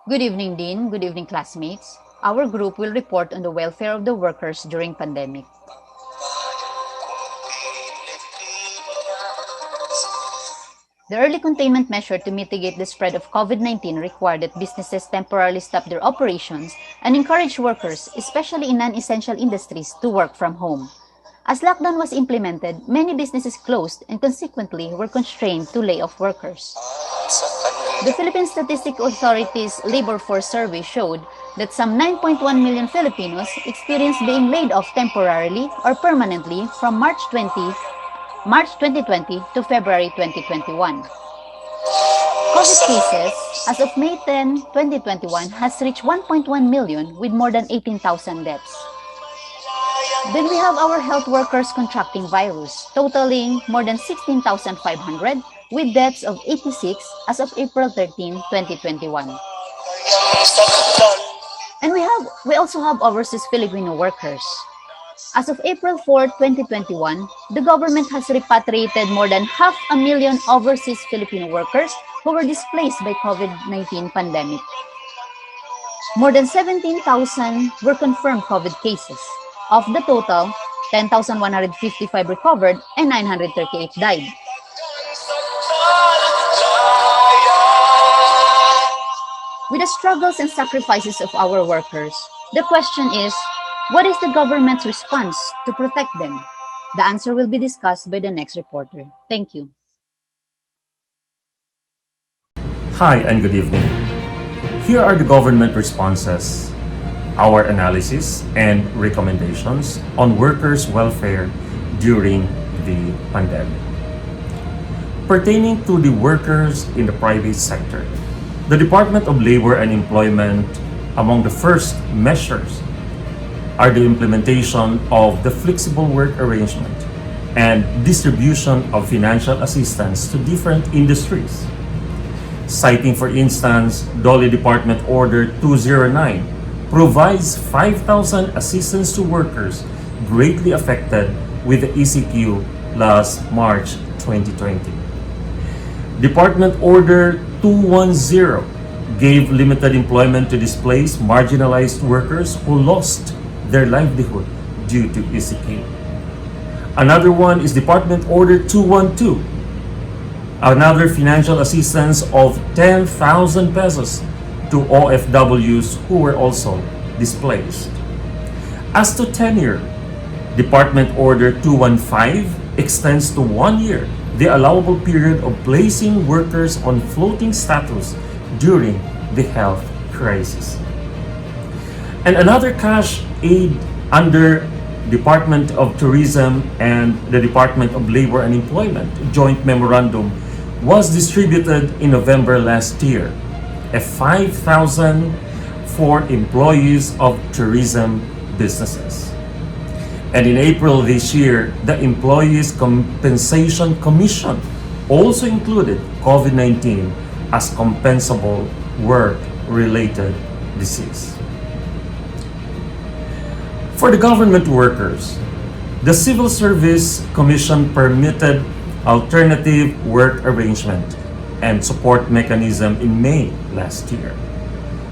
Good evening, Dean. Good evening, classmates. Our group will report on the welfare of the workers during pandemic. The early containment measure to mitigate the spread of COVID-19 required that businesses temporarily stop their operations and encourage workers, especially in non-essential industries, to work from home. As lockdown was implemented, many businesses closed and consequently were constrained to lay off workers. The Philippine Statistical Authority's labor force survey showed that some 9.1 million Filipinos experienced being laid off temporarily or permanently from March 2020 to February 2021. COVID cases as of May 10, 2021 has reached 1.1 million with more than 18,000 deaths. Then we have our health workers contracting virus, totaling more than 16,500 with deaths of 86 as of April 13, 2021. And we also have overseas Filipino workers. As of April 4, 2021, the government has repatriated more than 500,000 overseas Filipino workers who were displaced by COVID-19 pandemic. More than 17,000 were confirmed COVID cases. Of the total, 10,155 recovered and 938 died. With the struggles and sacrifices of our workers, the question is, what is the government's response to protect them? The answer will be discussed by the next reporter. Thank you. Hi and good evening. Here are the government responses, our analysis and recommendations on workers' welfare during the pandemic. Pertaining to the workers in the private sector, the Department of Labor and Employment, among the first measures are the implementation of the flexible work arrangement and distribution of financial assistance to different industries. Citing, for instance, DOLE Department Order 209 provides 5,000 assistance to workers greatly affected with the ECQ last March 2020. Department Order 210 gave limited employment to displaced marginalized workers who lost their livelihood due to ECQ. Another one is Department Order 212, another financial assistance of 10,000 pesos to OFWs who were also displaced. As to tenure, Department Order 215 extends to 1 year the allowable period of placing workers on floating status during the health crisis. And another cash aid under Department of Tourism and the Department of Labor and Employment joint memorandum was distributed in November last year, a 5,000 for employees of tourism businesses. And in April this year, the Employees Compensation Commission also included COVID-19 as compensable work-related disease. For the government workers, the Civil Service Commission permitted alternative work arrangement and support mechanism in May last year.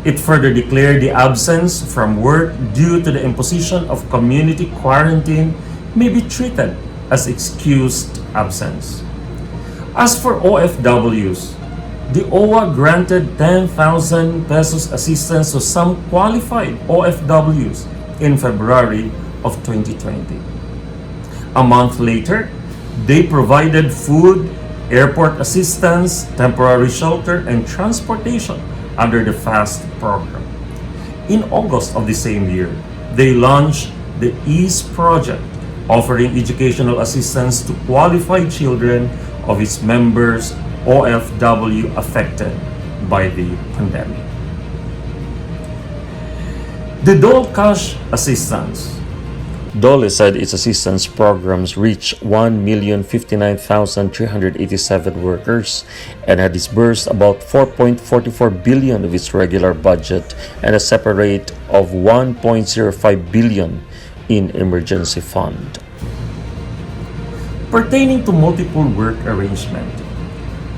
It further declared the absence from work due to the imposition of community quarantine may be treated as excused absence. As for OFWs, the OWA granted 10,000 pesos assistance to some qualified OFWs in February of 2020. A month later, they provided food, airport assistance, temporary shelter, and transportation under the FAST program. In August of the same year, they launched the EASE project, offering educational assistance to qualified children of its members OFW affected by the pandemic. The Dole Cash Assistance. Dole said its assistance programs reached 1,059,387 workers and had disbursed about 4.44 billion of its regular budget and a separate of 1.05 billion in emergency fund. Pertaining to multiple work arrangement,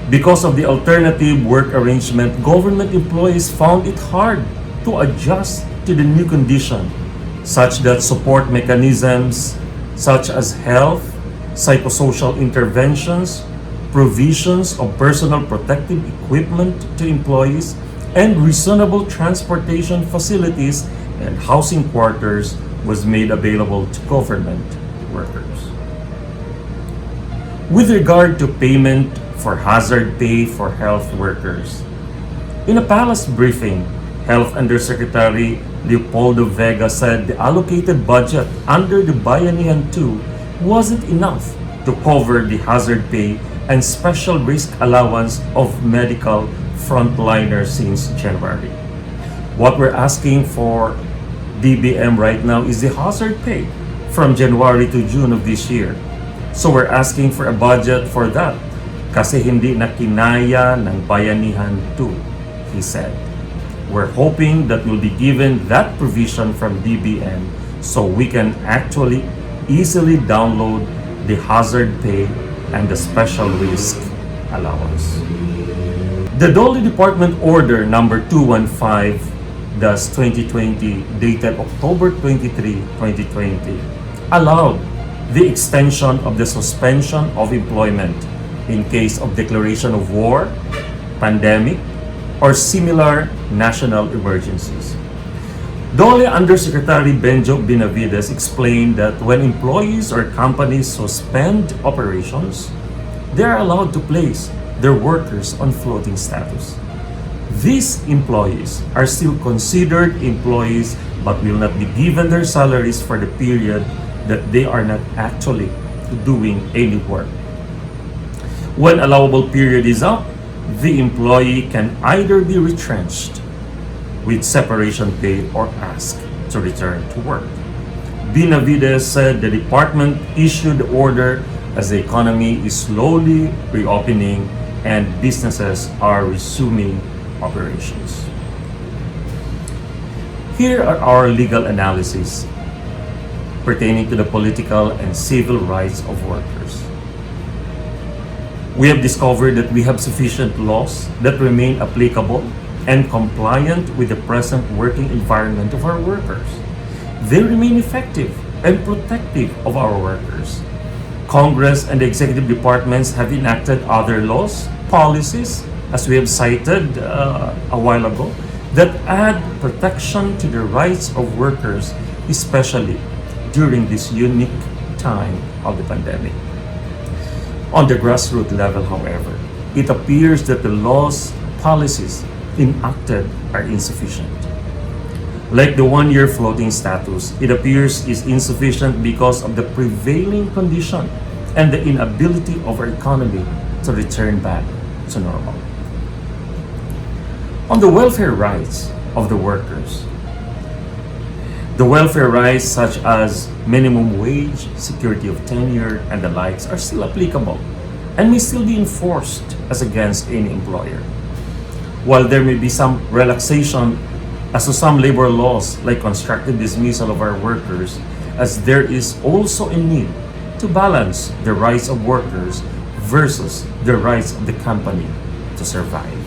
Because of the alternative work arrangement, government employees found it hard to adjust to the new condition, such that support mechanisms such as health, psychosocial interventions, provisions of personal protective equipment to employees, and reasonable transportation facilities and housing quarters was made available to government workers. With regard to payment for hazard pay for health workers, in a palace briefing, Health Undersecretary Leopoldo Vega said the allocated budget under the Bayanihan 2 wasn't enough to cover the hazard pay and special risk allowance of medical frontliners since January. What we're asking for DBM right now is the hazard pay from January to June of this year. So we're asking for a budget for that kasi hindi na kinaya ng Bayanihan 2, he said. We're hoping that we'll be given that provision from DBM so we can actually easily download the hazard pay and the special risk allowance. The Dole Department Order number 215-2020 dated October 23, 2020 allowed the extension of the suspension of employment in case of declaration of war, pandemic, or similar national emergencies. Dole Undersecretary Benjo Benavides explained that when employees or companies suspend operations, they are allowed to place their workers on floating status. These employees are still considered employees but will not be given their salaries for the period that they are not actually doing any work. When allowable period is up, the employee can either be retrenched with separation pay or asked to return to work. Benavides said the department issued the order as the economy is slowly reopening and businesses are resuming operations. Here are our legal analysis pertaining to the political and civil rights of workers. We have discovered that we have sufficient laws that remain applicable and compliant with the present working environment of our workers. They remain effective and protective of our workers. Congress and the executive departments have enacted other laws, policies, as we have cited a while ago, that add protection to the rights of workers, especially during this unique time of the pandemic. On the grassroots level, however, it appears that the laws, policies enacted are insufficient. Like the one-year floating status, it appears is insufficient because of the prevailing condition and the inability of our economy to return back to normal. On the welfare rights of the workers, the welfare rights such as minimum wage, security of tenure, and the likes are still applicable and may still be enforced as against any employer. While there may be some relaxation as to some labor laws like constructive dismissal of our workers, as there is also a need to balance the rights of workers versus the rights of the company to survive.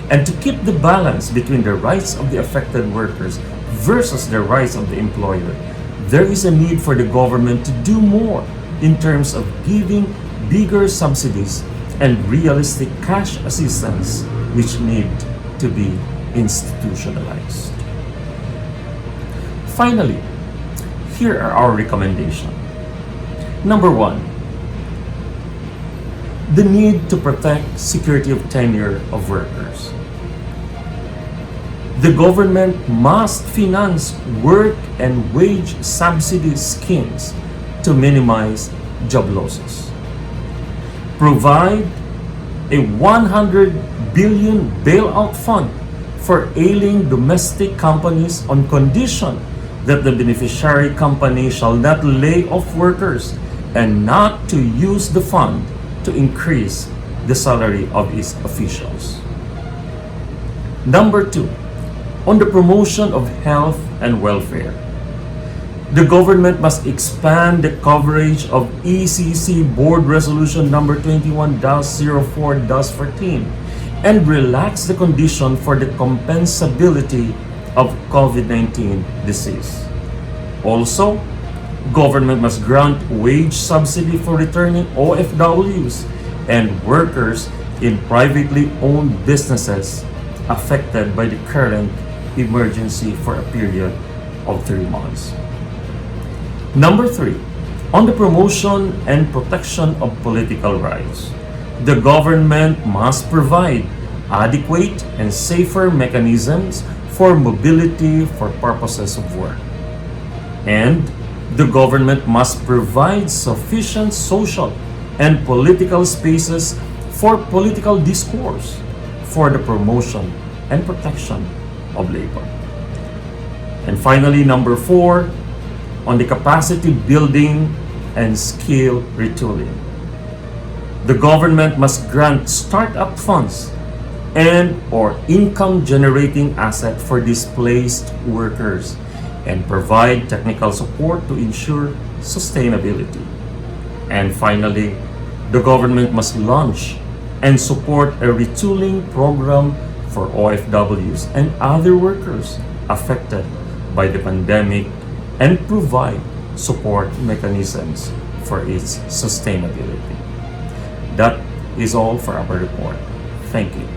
And to keep the balance between the rights of the affected workers versus the rights of the employer, there is a need for the government to do more in terms of giving bigger subsidies and realistic cash assistance which need to be institutionalized. Finally, here are our recommendations. Number 1, the need to protect security of tenure of workers. The government must finance work and wage subsidy schemes to minimize job losses. Provide a 100 billion bailout fund for ailing domestic companies on condition that the beneficiary company shall not lay off workers and not to use the fund to increase the salary of its officials. Number 2, on the promotion of health and welfare. The government must expand the coverage of ECC Board Resolution number 21-04-14 and relax the condition for the compensability of COVID-19 disease. Also, government must grant wage subsidy for returning OFWs and workers in privately owned businesses affected by the current emergency for a period of 3 months. Number 3, on the promotion and protection of political rights, the government must provide adequate and safer mechanisms for mobility for purposes of work. And the government must provide sufficient social and political spaces for political discourse for the promotion and protection of labor. And finally, number 4, on the capacity building and skill retooling. The government must grant startup funds and or income generating asset for displaced workers and provide technical support to ensure sustainability. And finally, the government must launch and support a retooling program for OFWs and other workers affected by the pandemic and provide support mechanisms for its sustainability. That is all for our report. Thank you.